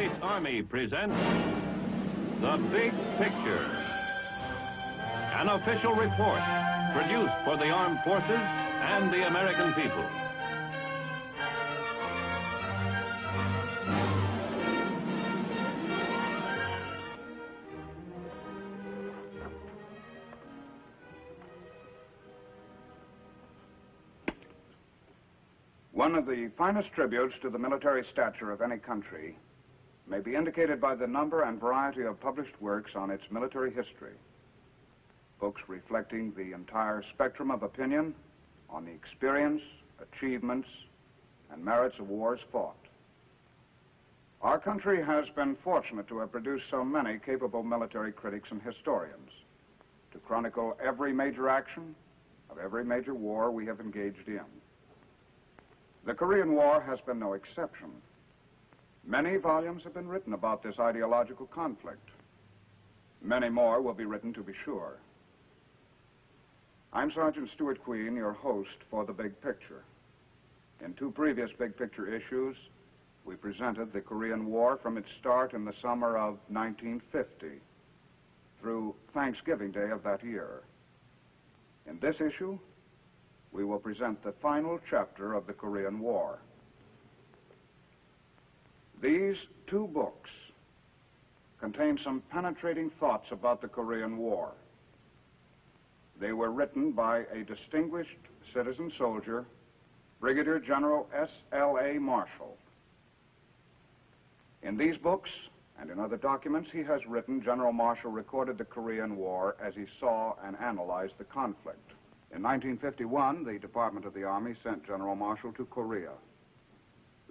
States Army presents The Big Picture, an official report produced for the armed forces and the American people. One of the finest tributes to the military stature of any country may be indicated by the number and variety of published works on its military history. Books reflecting the entire spectrum of opinion on the experience, achievements, and merits of wars fought. Our country has been fortunate to have produced so many capable military critics and historians to chronicle every major action of every major war we have engaged in. The Korean War has been no exception. Many volumes have been written about this ideological conflict. Many more will be written, to be sure. I'm Sergeant Stuart Queen, your host for The Big Picture. In two previous Big Picture issues, we presented the Korean War from its start in the summer of 1950 through Thanksgiving Day of that year. In this issue, we will present the final chapter of the Korean War. These two books contain some penetrating thoughts about the Korean War. They were written by a distinguished citizen soldier, Brigadier General S.L.A. Marshall. In these books and in other documents he has written, General Marshall recorded the Korean War as he saw and analyzed the conflict. In 1951, the Department of the Army sent General Marshall to Korea,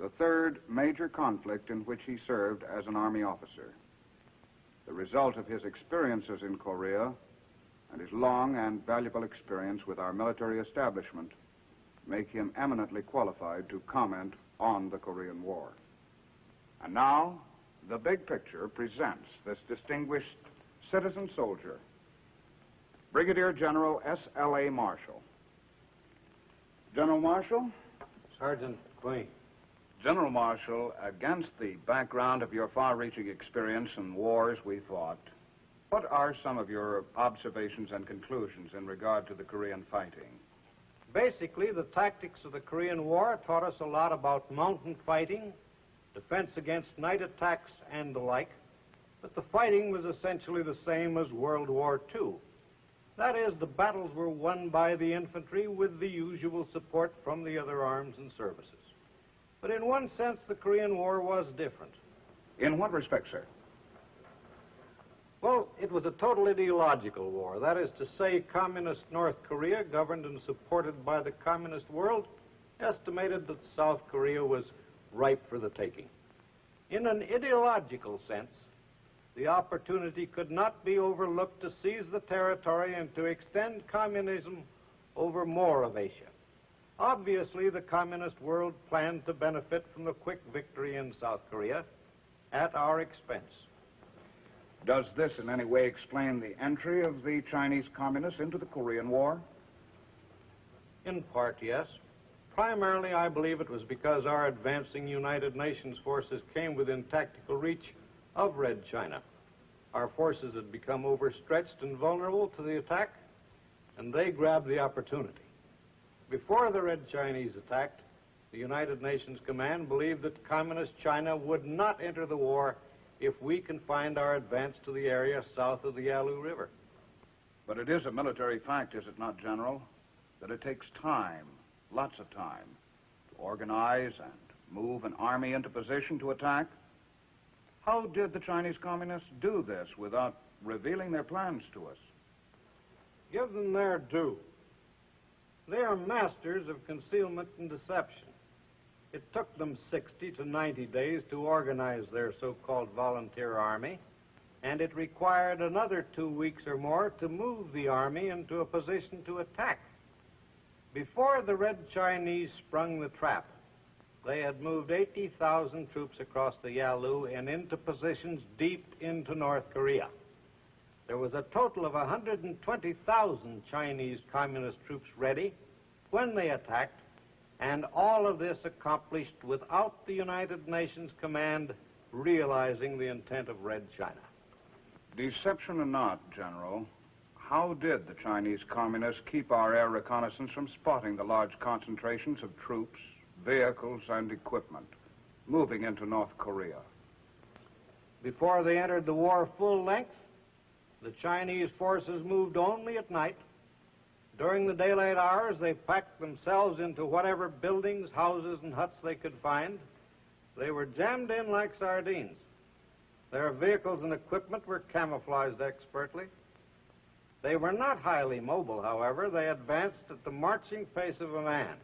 the third major conflict in which he served as an Army officer. The result of his experiences in Korea and his long and valuable experience with our military establishment make him eminently qualified to comment on the Korean War. And now, The Big Picture presents this distinguished citizen soldier, Brigadier General S.L.A. Marshall. General Marshall? Sergeant Queen. General Marshall, against the background of your far-reaching experience in wars we fought, what are some of your observations and conclusions in regard to the Korean fighting? Basically, the tactics of the Korean War taught us a lot about mountain fighting, defense against night attacks, and the like, but the fighting was essentially the same as World War II. That is, the battles were won by the infantry with the usual support from the other arms and services. But in one sense, the Korean War was different. In what respect, sir? Well, it was a total ideological war. That is to say, communist North Korea, governed and supported by the communist world, estimated that South Korea was ripe for the taking. In an ideological sense, the opportunity could not be overlooked to seize the territory and to extend communism over more of Asia. Obviously, the communist world planned to benefit from the quick victory in South Korea at our expense. Does this in any way explain the entry of the Chinese communists into the Korean War? In part, yes. Primarily, I believe it was because our advancing United Nations forces came within tactical reach of Red China. Our forces had become overstretched and vulnerable to the attack, and they grabbed the opportunity. Before the Red Chinese attacked, the United Nations Command believed that Communist China would not enter the war if we confined our advance to the area south of the Yalu River. But it is a military fact, is it not, General, that it takes time, lots of time, to organize and move an army into position to attack? How did the Chinese communists do this without revealing their plans to us? Give them their due. They are masters of concealment and deception. It took them 60 to 90 days to organize their so-called volunteer army, and it required another 2 weeks or more to move the army into a position to attack. Before the Red Chinese sprung the trap, they had moved 80,000 troops across the Yalu and into positions deep into North Korea. There was a total of 120,000 Chinese communist troops ready when they attacked, and all of this accomplished without the United Nations Command realizing the intent of Red China. Deception or not, General, how did the Chinese communists keep our air reconnaissance from spotting the large concentrations of troops, vehicles, and equipment moving into North Korea? Before they entered the war full length, the Chinese forces moved only at night. During the daylight hours, they packed themselves into whatever buildings, houses, and huts they could find. They were jammed in like sardines. Their vehicles and equipment were camouflaged expertly. They were not highly mobile, however. They advanced at the marching pace of a man.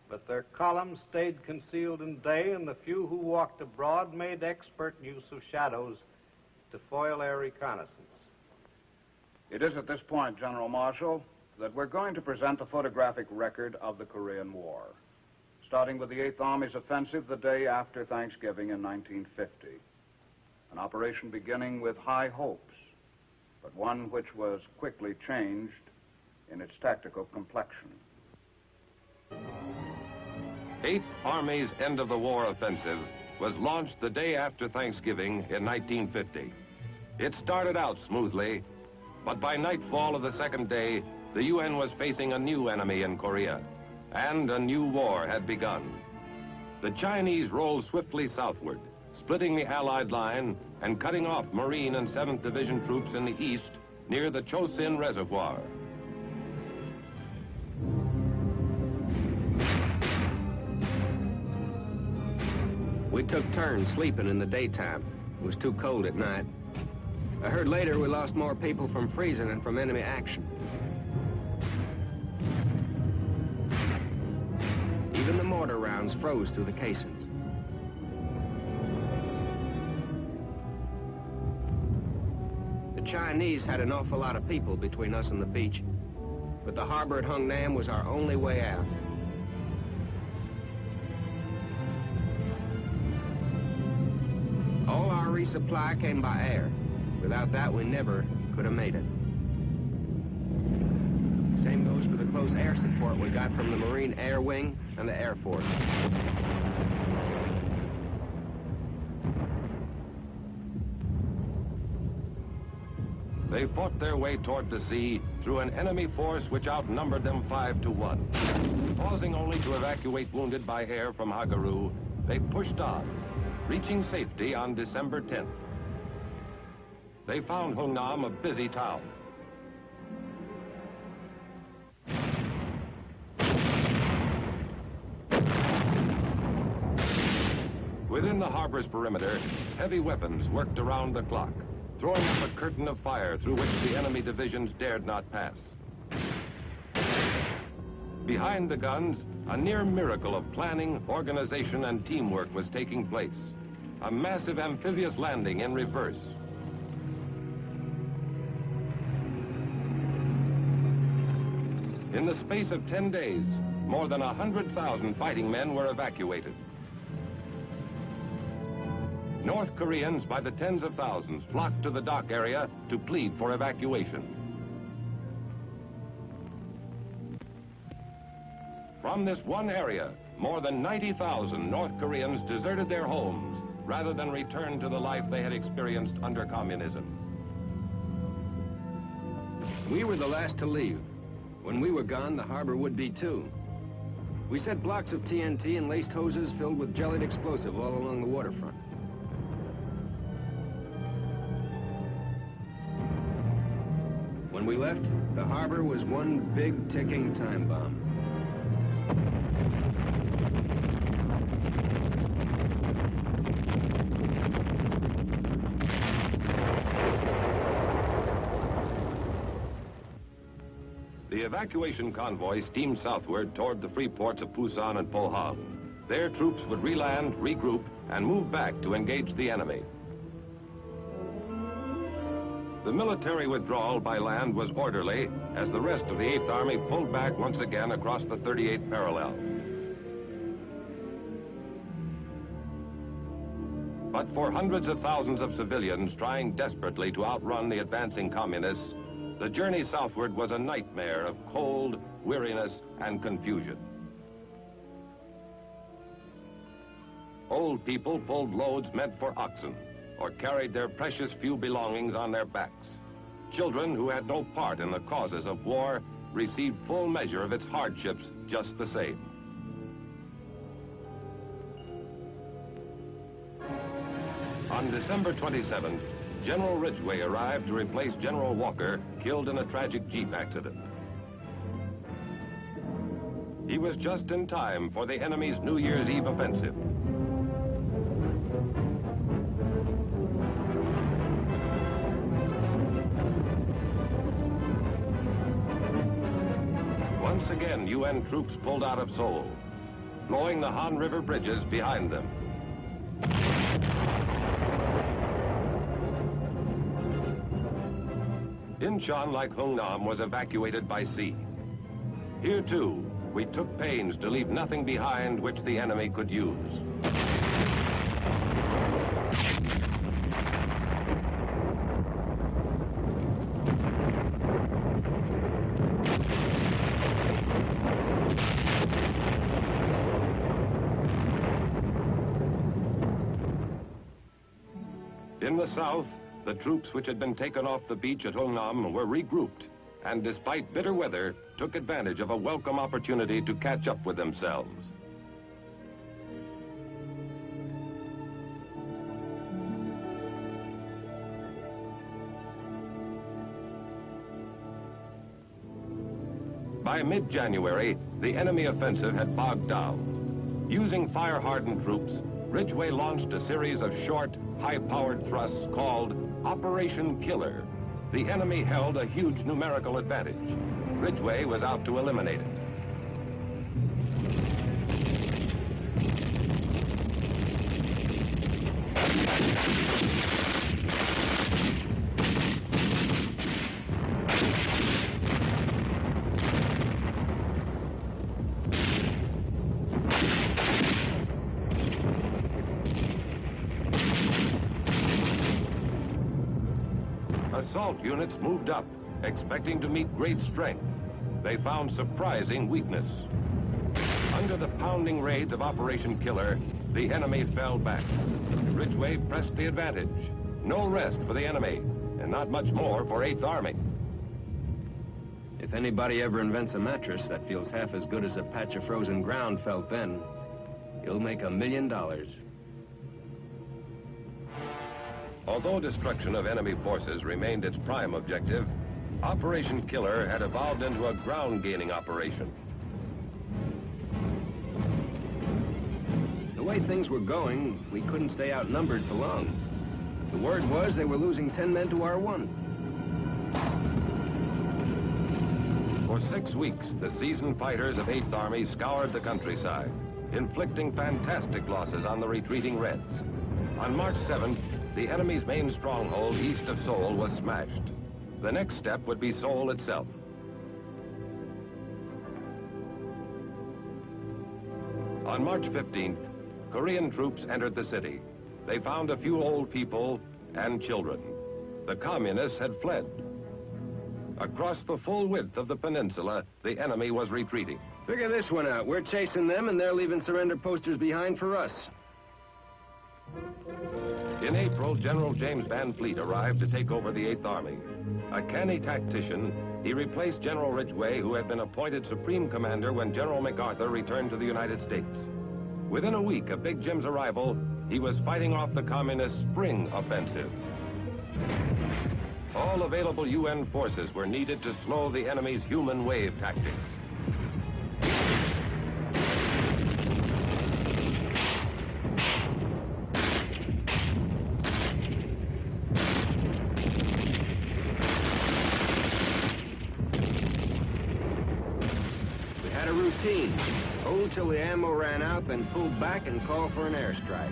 But their columns stayed concealed in day, and the few who walked abroad made expert use of shadows to foil air reconnaissance. It is at this point, General Marshall, that we're going to present the photographic record of the Korean War, starting with the 8th Army's offensive the day after Thanksgiving in 1950. An operation beginning with high hopes, but one which was quickly changed in its tactical complexion. 8th Army's end-of-the-war offensive was launched the day after Thanksgiving in 1950. It started out smoothly, but by nightfall of the second day, the UN was facing a new enemy in Korea, and a new war had begun. The Chinese rolled swiftly southward, splitting the Allied line and cutting off Marine and 7th Division troops in the east near the Chosin Reservoir. We took turns sleeping in the daytime. It was too cold at night. I heard later we lost more people from freezing than from enemy action. Even the mortar rounds froze through the casings. The Chinese had an awful lot of people between us and the beach, but the harbor at Hungnam was our only way out. All our resupply came by air. Without that, we never could have made it. Same goes for the close air support we got from the Marine Air Wing and the Air Force. They fought their way toward the sea through an enemy force which outnumbered them 5 to 1. Pausing only to evacuate wounded by air from Hagaru, they pushed on, reaching safety on December 10th. They found Hungnam a busy town. Within the harbor's perimeter, heavy weapons worked around the clock, throwing up a curtain of fire through which the enemy divisions dared not pass. Behind the guns, a near miracle of planning, organization, and teamwork was taking place. A massive amphibious landing in reverse. In the space of 10 days, more than 100,000 fighting men were evacuated. North Koreans, by the tens of thousands, flocked to the dock area to plead for evacuation. From this one area, more than 90,000 North Koreans deserted their homes rather than return to the life they had experienced under communism. We were the last to leave. When we were gone, the harbor would be too. We set blocks of TNT and laced hoses filled with jellied explosive all along the waterfront. When we left, the harbor was one big ticking time bomb. The evacuation convoy steamed southward toward the free ports of Pusan and Pohang. Their troops would reland, regroup, and move back to engage the enemy. The military withdrawal by land was orderly as the rest of the 8th Army pulled back once again across the 38th parallel. But for hundreds of thousands of civilians trying desperately to outrun the advancing communists, the journey southward was a nightmare of cold, weariness, and confusion. Old people pulled loads meant for oxen or carried their precious few belongings on their backs. Children who had no part in the causes of war received full measure of its hardships just the same. On December 27th, General Ridgway arrived to replace General Walker, killed in a tragic Jeep accident. He was just in time for the enemy's New Year's Eve offensive. Once again, UN troops pulled out of Seoul, blowing the Han River bridges behind them. Incheon, like Hungnam, was evacuated by sea. Here, too, we took pains to leave nothing behind which the enemy could use. In the south, the troops which had been taken off the beach at Hungnam were regrouped, and despite bitter weather, took advantage of a welcome opportunity to catch up with themselves. By mid-January, the enemy offensive had bogged down. Using fire-hardened troops, Ridgway launched a series of short, high-powered thrusts called Operation Killer. The enemy held a huge numerical advantage. Ridgway was out to eliminate it. Assault units moved up, expecting to meet great strength. They found surprising weakness. Under the pounding raids of Operation Killer, the enemy fell back. Ridgway pressed the advantage. No rest for the enemy, and not much more for 8th Army. If anybody ever invents a mattress that feels half as good as a patch of frozen ground felt then, he'll make $1 million. Although destruction of enemy forces remained its prime objective, Operation Killer had evolved into a ground-gaining operation. The way things were going, we couldn't stay outnumbered for long. The word was they were losing 10 men to our 1. For 6 weeks, the seasoned fighters of 8th Army scoured the countryside, inflicting fantastic losses on the retreating Reds. On March 7th, the enemy's main stronghold east of Seoul was smashed. The next step would be Seoul itself. On March 15th, Korean troops entered the city. They found a few old people and children. The communists had fled. Across the full width of the peninsula, the enemy was retreating. Figure this one out. We're chasing them, and they're leaving surrender posters behind for us. In April, General James Van Fleet arrived to take over the 8th Army. A canny tactician, he replaced General Ridgway, who had been appointed Supreme Commander when General MacArthur returned to the United States. Within a week of Big Jim's arrival, he was fighting off the communist spring offensive. All available UN forces were needed to slow the enemy's human wave tactics. Hold till the ammo ran out, then pull back and call for an airstrike.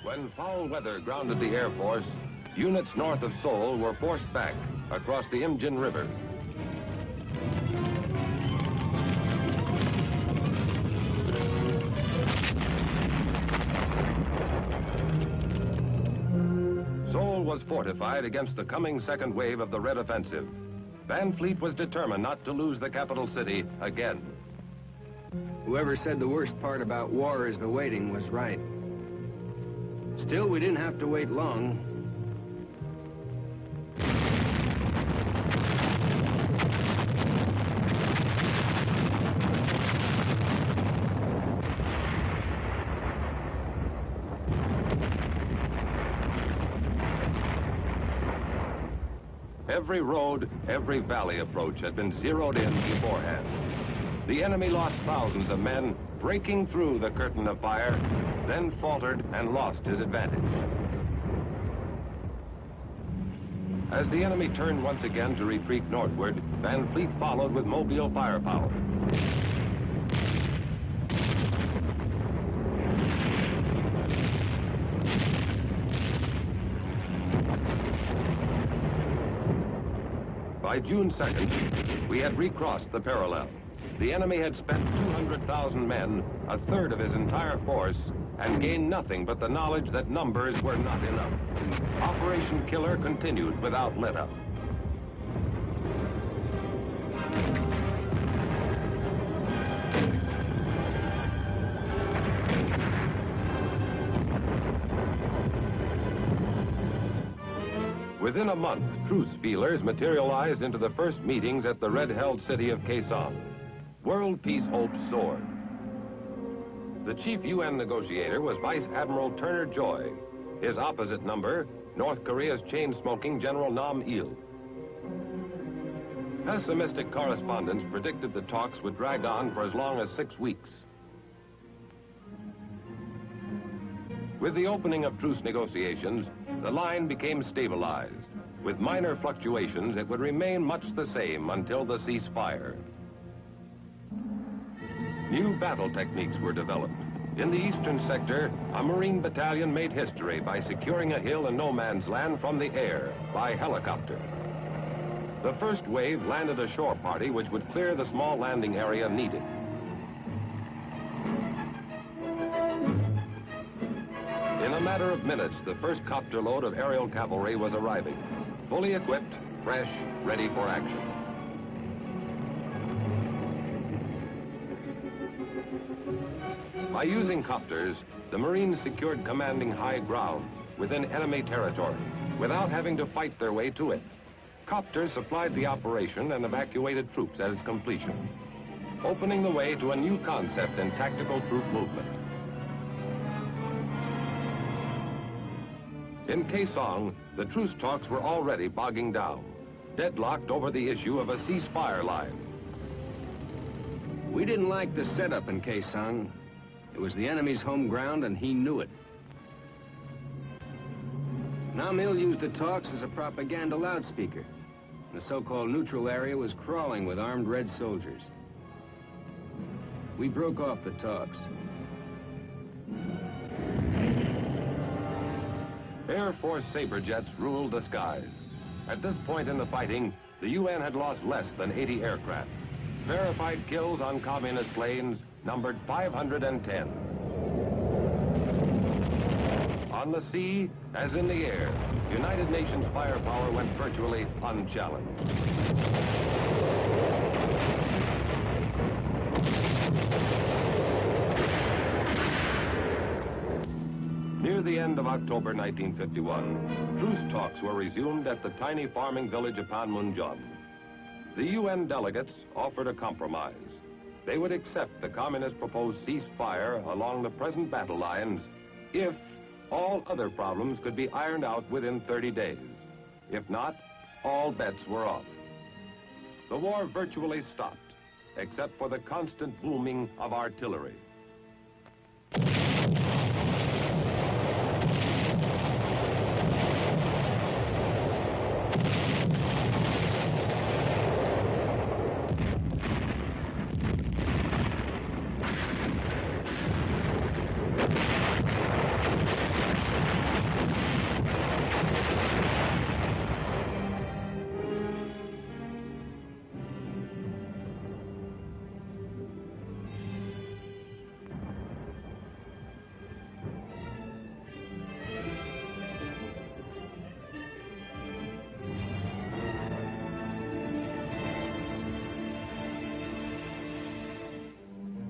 When foul weather grounded the Air Force, units north of Seoul were forced back across the Imjin River. was fortified against the coming second wave of the Red Offensive. Van Fleet was determined not to lose the capital city again. Whoever said the worst part about war is the waiting was right. Still, we didn't have to wait long. Every road, every valley approach had been zeroed in beforehand. The enemy lost thousands of men breaking through the curtain of fire, then faltered and lost his advantage. As the enemy turned once again to retreat northward, Van Fleet followed with mobile firepower. By June 2nd, we had recrossed the parallel. The enemy had spent 200,000 men, a third of his entire force, and gained nothing but the knowledge that numbers were not enough. Operation Killer continued without let-up. Within a month, truce feelers materialized into the first meetings at the red-held city of Kaesong. World peace hopes soared. The chief UN negotiator was Vice Admiral Turner Joy. His opposite number, North Korea's chain-smoking General Nam Il. Pessimistic correspondents predicted the talks would drag on for as long as 6 weeks. With the opening of truce negotiations, the line became stabilized. With minor fluctuations, it would remain much the same until the ceasefire. New battle techniques were developed. In the eastern sector, a Marine battalion made history by securing a hill in no man's land from the air by helicopter. The first wave landed a shore party which would clear the small landing area needed. In a matter of minutes, the first copter load of aerial cavalry was arriving, fully equipped, fresh, ready for action. By using copters, the Marines secured commanding high ground within enemy territory without having to fight their way to it. Copters supplied the operation and evacuated troops at its completion, opening the way to a new concept in tactical troop movement. In Kaesong, the truce talks were already bogging down, deadlocked over the issue of a ceasefire line. We didn't like the setup in Kaesong. It was the enemy's home ground, and he knew it. Nam Il used the talks as a propaganda loudspeaker. The so-called neutral area was crawling with armed red soldiers. We broke off the talks. Air Force Sabre jets ruled the skies. At this point in the fighting, the UN had lost less than 80 aircraft. Verified kills on communist planes numbered 510. On the sea, as in the air, United Nations firepower went virtually unchallenged. Near the end of October 1951, truce talks were resumed at the tiny farming village of Panmunjom. The UN delegates offered a compromise. They would accept the communist proposed ceasefire along the present battle lines if all other problems could be ironed out within 30 days. If not, all bets were off. The war virtually stopped, except for the constant booming of artillery.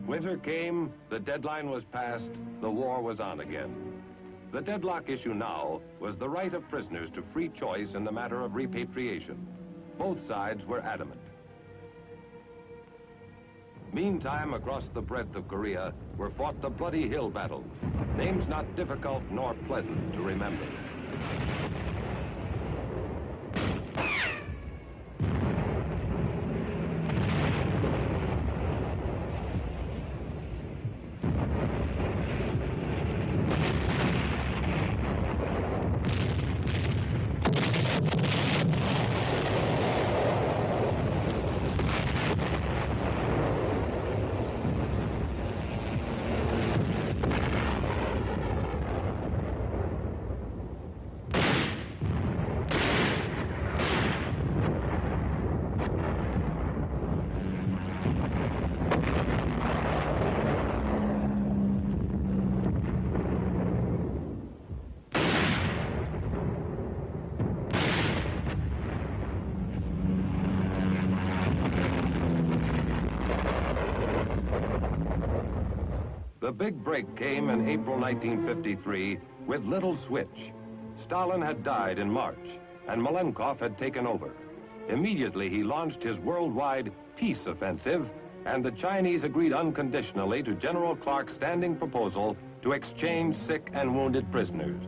Winter came, the deadline was passed, the war was on again. The deadlock issue now was the right of prisoners to free choice in the matter of repatriation. Both sides were adamant. Meantime, across the breadth of Korea were fought the bloody hill battles, names not difficult nor pleasant to remember. The big break came in April 1953 with little switch. Stalin had died in March, and Malenkov had taken over. Immediately, he launched his worldwide peace offensive, and the Chinese agreed unconditionally to General Clark's standing proposal to exchange sick and wounded prisoners.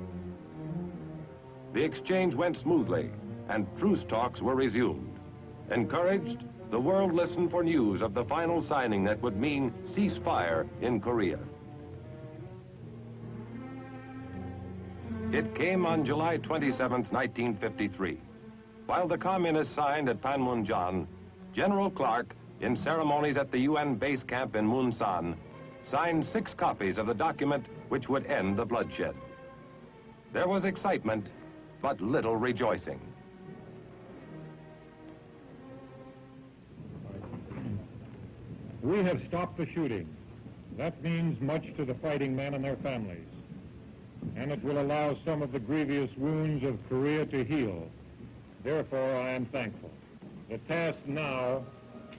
The exchange went smoothly, and truce talks were resumed. Encouraged, the world listened for news of the final signing that would mean ceasefire in Korea. It came on July 27, 1953. While the communists signed at Panmunjom, General Clark, in ceremonies at the UN base camp in Munsan, signed 6 copies of the document which would end the bloodshed. There was excitement, but little rejoicing. We have stopped the shooting. That means much to the fighting men and their families. And it will allow some of the grievous wounds of Korea to heal. Therefore, I am thankful. The task now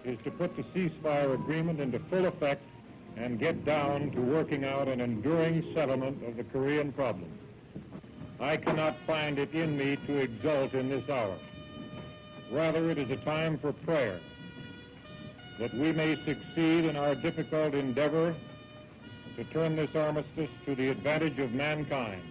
is to put the ceasefire agreement into full effect and get down to working out an enduring settlement of the Korean problem. I cannot find it in me to exult in this hour. Rather, it is a time for prayer, that we may succeed in our difficult endeavor to turn this armistice to the advantage of mankind.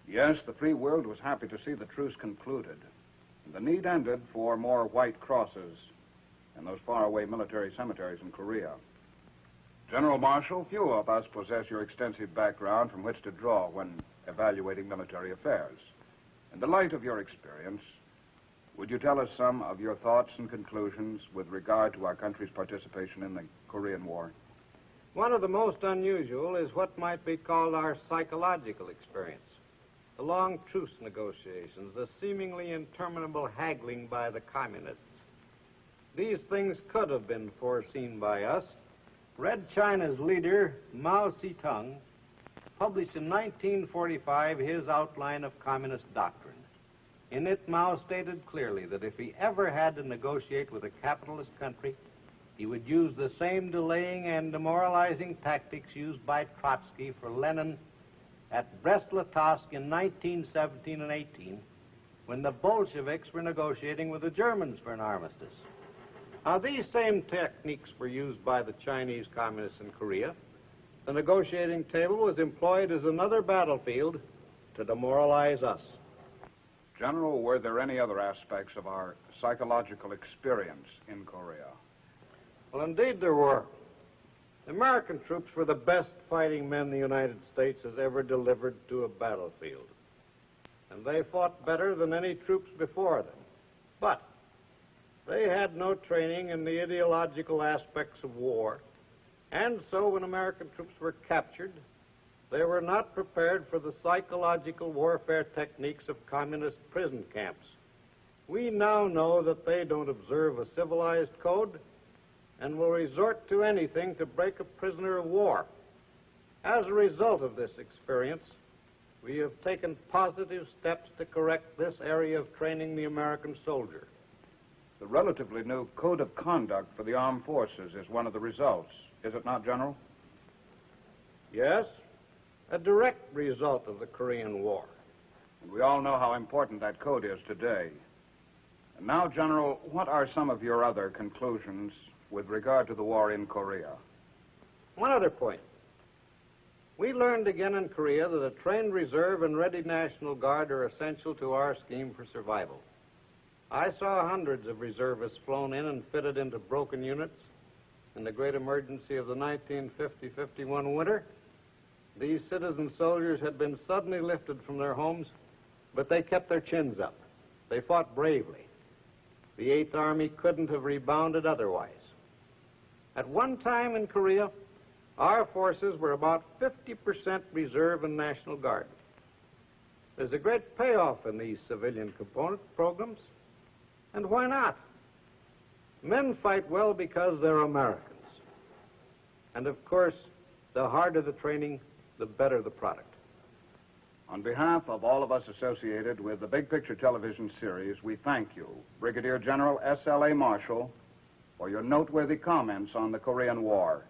Yes, the free world was happy to see the truce concluded. The need ended for more white crosses in those faraway military cemeteries in Korea. General Marshal, few of us possess your extensive background from which to draw when evaluating military affairs. In the light of your experience, would you tell us some of your thoughts and conclusions with regard to our country's participation in the Korean War? One of the most unusual is what might be called our psychological experience. The long truce negotiations, the seemingly interminable haggling by the communists. These things could have been foreseen by us. Red China's leader, Mao Zedong, published in 1945 his outline of communist doctrine. In it, Mao stated clearly that if he ever had to negotiate with a capitalist country, he would use the same delaying and demoralizing tactics used by Trotsky for Lenin at Brest-Litovsk in 1917 and 18, when the Bolsheviks were negotiating with the Germans for an armistice. Now, these same techniques were used by the Chinese communists in Korea. The negotiating table was employed as another battlefield to demoralize us. General, were there any other aspects of our psychological experience in Korea? Well, indeed there were. The American troops were the best fighting men the United States has ever delivered to a battlefield. And they fought better than any troops before them. But they had no training in the ideological aspects of war. And so when American troops were captured, they were not prepared for the psychological warfare techniques of communist prison camps. We now know that they don't observe a civilized code and will resort to anything to break a prisoner of war. As a result of this experience, We have taken positive steps to correct this area of training the American soldier. The relatively new Code of Conduct for the Armed Forces is one of the results, is it not, General? Yes, a direct result of the Korean War. And we all know how important that code is today. And now, General, what are some of your other conclusions with regard to the war in Korea? One other point. We learned again in Korea that a trained reserve and ready National Guard are essential to our scheme for survival. I saw hundreds of reservists flown in and fitted into broken units. In the great emergency of the 1950-51 winter, these citizen soldiers had been suddenly lifted from their homes, but they kept their chins up. They fought bravely. The 8th Army couldn't have rebounded otherwise. At one time in Korea, our forces were about 50% reserve and National Guard. There's a great payoff in these civilian component programs. And why not? Men fight well because they're Americans. And of course, the harder the training, the better the product. On behalf of all of us associated with the Big Picture television series, we thank you, Brigadier General S.L.A. Marshall, for your noteworthy comments on the Korean War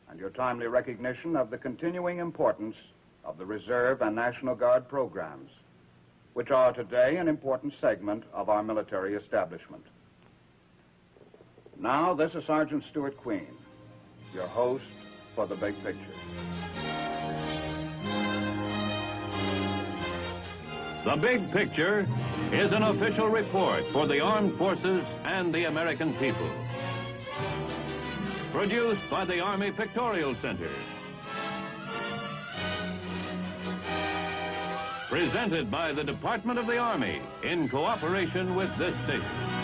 and your timely recognition of the continuing importance of the Reserve and National Guard programs, which are today an important segment of our military establishment. Now, this is Sergeant Stuart Queen, your host for the Big Picture. The Big Picture is an official report for the armed forces and the American people. Produced by the Army Pictorial Center. Presented by the Department of the Army in cooperation with this station.